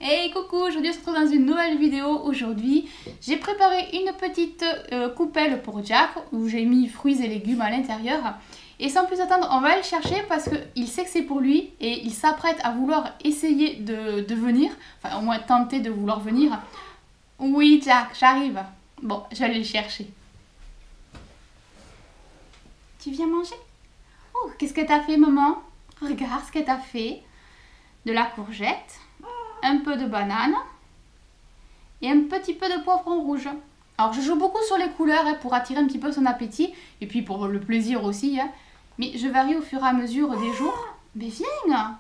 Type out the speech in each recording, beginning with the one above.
Hey coucou, aujourd'hui on se retrouve dans une nouvelle vidéo. Aujourd'hui j'ai préparé une petite coupelle pour Jack où j'ai mis fruits et légumes à l'intérieur. Et sans plus attendre, on va le chercher parce qu'il sait que c'est pour lui et il s'apprête à vouloir essayer de venir, enfin au moins tenter de vouloir venir. Oui Jack, j'arrive. Bon, je vais aller le chercher. Tu viens manger? Oh, qu'est-ce que t'as fait maman? Regarde ce que t'as fait. De la courgette, un peu de banane et un petit peu de poivron rouge. Alors je joue beaucoup sur les couleurs pour attirer un petit peu son appétit et puis pour le plaisir aussi. Mais je varie au fur et à mesure des jours. Mais viens!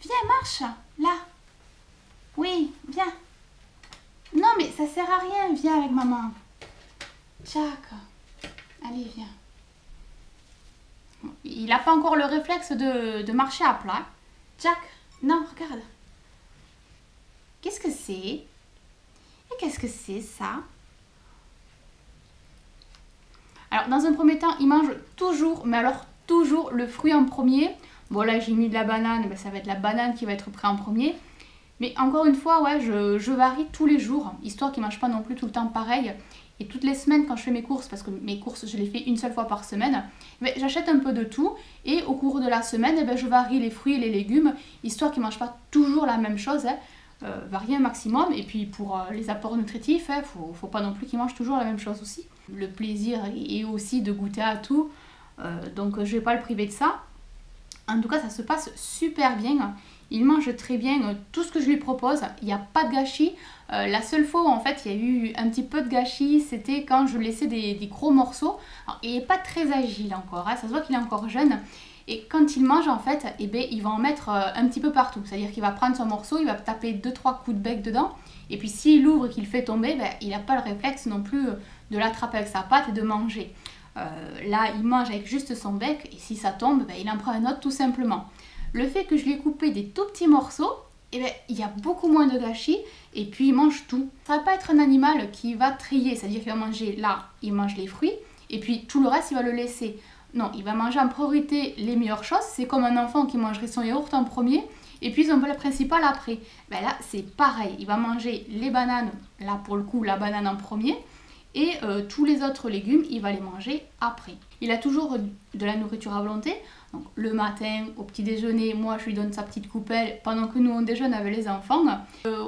Viens, marche! Là! Oui, viens! Non mais ça sert à rien, viens avec maman. Jack! Allez, viens. Il n'a pas encore le réflexe de marcher à plat. Jack! Non, regarde! Qu'est-ce que c'est? Et qu'est-ce que c'est ça? Alors dans un premier temps, il mange toujours, mais alors toujours le fruit en premier. Bon là j'ai mis de la banane, ben, ça va être la banane qui va être pris en premier. Mais encore une fois, ouais, je varie tous les jours, histoire qu'il ne mange pas non plus tout le temps pareil. Et toutes les semaines quand je fais mes courses, parce que mes courses je les fais une seule fois par semaine, j'achète un peu de tout. Et au cours de la semaine, je varie les fruits et les légumes, histoire qu'ils ne mangent pas toujours la même chose. Varier un maximum. Et puis pour les apports nutritifs, faut pas non plus qu'ils mangent toujours la même chose aussi. Le plaisir est aussi de goûter à tout. Donc je vais pas le priver de ça. En tout cas, ça se passe super bien. Il mange très bien tout ce que je lui propose. Il n'y a pas de gâchis. La seule fois où en fait il y a eu un petit peu de gâchis, c'était quand je laissais des gros morceaux. Alors, il n'est pas très agile encore, ça se voit qu'il est encore jeune. Et quand il mange en fait, il va en mettre un petit peu partout. C'est-à-dire qu'il va prendre son morceau, il va taper 2-3 coups de bec dedans. Et puis s'il ouvre et qu'il fait tomber, il n'a pas le réflexe non plus de l'attraper avec sa patte et de manger. Là, il mange avec juste son bec et si ça tombe, il en prend un autre tout simplement. Le fait que je lui ai coupé des tout petits morceaux, il y a beaucoup moins de gâchis et puis il mange tout. Ça ne va pas être un animal qui va trier, c'est-à-dire qu'il va manger là, il mange les fruits et puis tout le reste il va le laisser. Non, il va manger en priorité les meilleures choses. C'est comme un enfant qui mangerait son yaourt en premier et puis son plat principal après. Là, c'est pareil. Il va manger les bananes, là pour le coup, la banane en premier. Et tous les autres légumes, il va les manger après. Il a toujours de la nourriture à volonté. Donc le matin, au petit déjeuner, moi je lui donne sa petite coupelle pendant que nous on déjeune avec les enfants.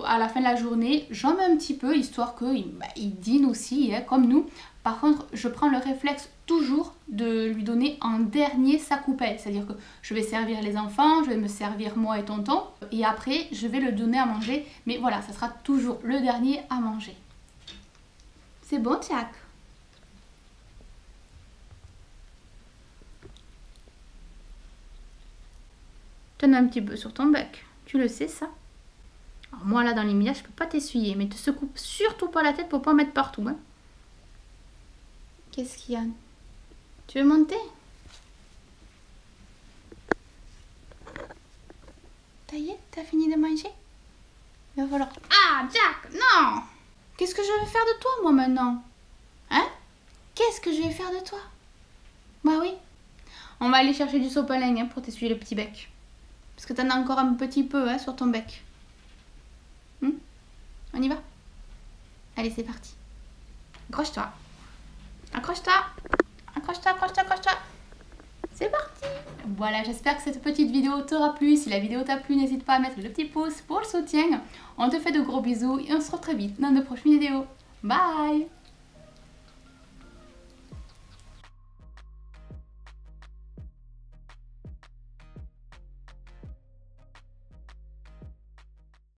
À la fin de la journée, j'en mets un petit peu, histoire qu'il dîne aussi, comme nous. Par contre, je prends le réflexe toujours de lui donner en dernier sa coupelle. C'est-à-dire que je vais servir les enfants, je vais me servir moi et tonton. Et après, je vais le donner à manger. Mais voilà, ça sera toujours le dernier à manger. C'est bon, Jack? T'en as un petit peu sur ton bec. Tu le sais, ça? Alors moi, là, dans l'immédiat, je peux pas t'essuyer. Mais te secoue surtout pas la tête pour pas en mettre partout. Hein. Qu'est-ce qu'il y a? Tu veux monter? Ça y est, t'as fini de manger? Il va falloir... Ah, Jack, non! Qu'est-ce que je vais faire de toi, moi, maintenant? Hein? Qu'est-ce que je vais faire de toi? Bah oui. On va aller chercher du sopalin pour t'essuyer le petit bec. Parce que t'en as encore un petit peu sur ton bec. On y va? Allez, c'est parti. Accroche-toi. Accroche-toi. Accroche-toi, accroche-toi, accroche-toi. C'est parti. Voilà, j'espère que cette petite vidéo t'aura plu. Si la vidéo t'a plu, n'hésite pas à mettre le petit pouce pour le soutien. On te fait de gros bisous et on se retrouve très vite dans de prochaines vidéos. Bye.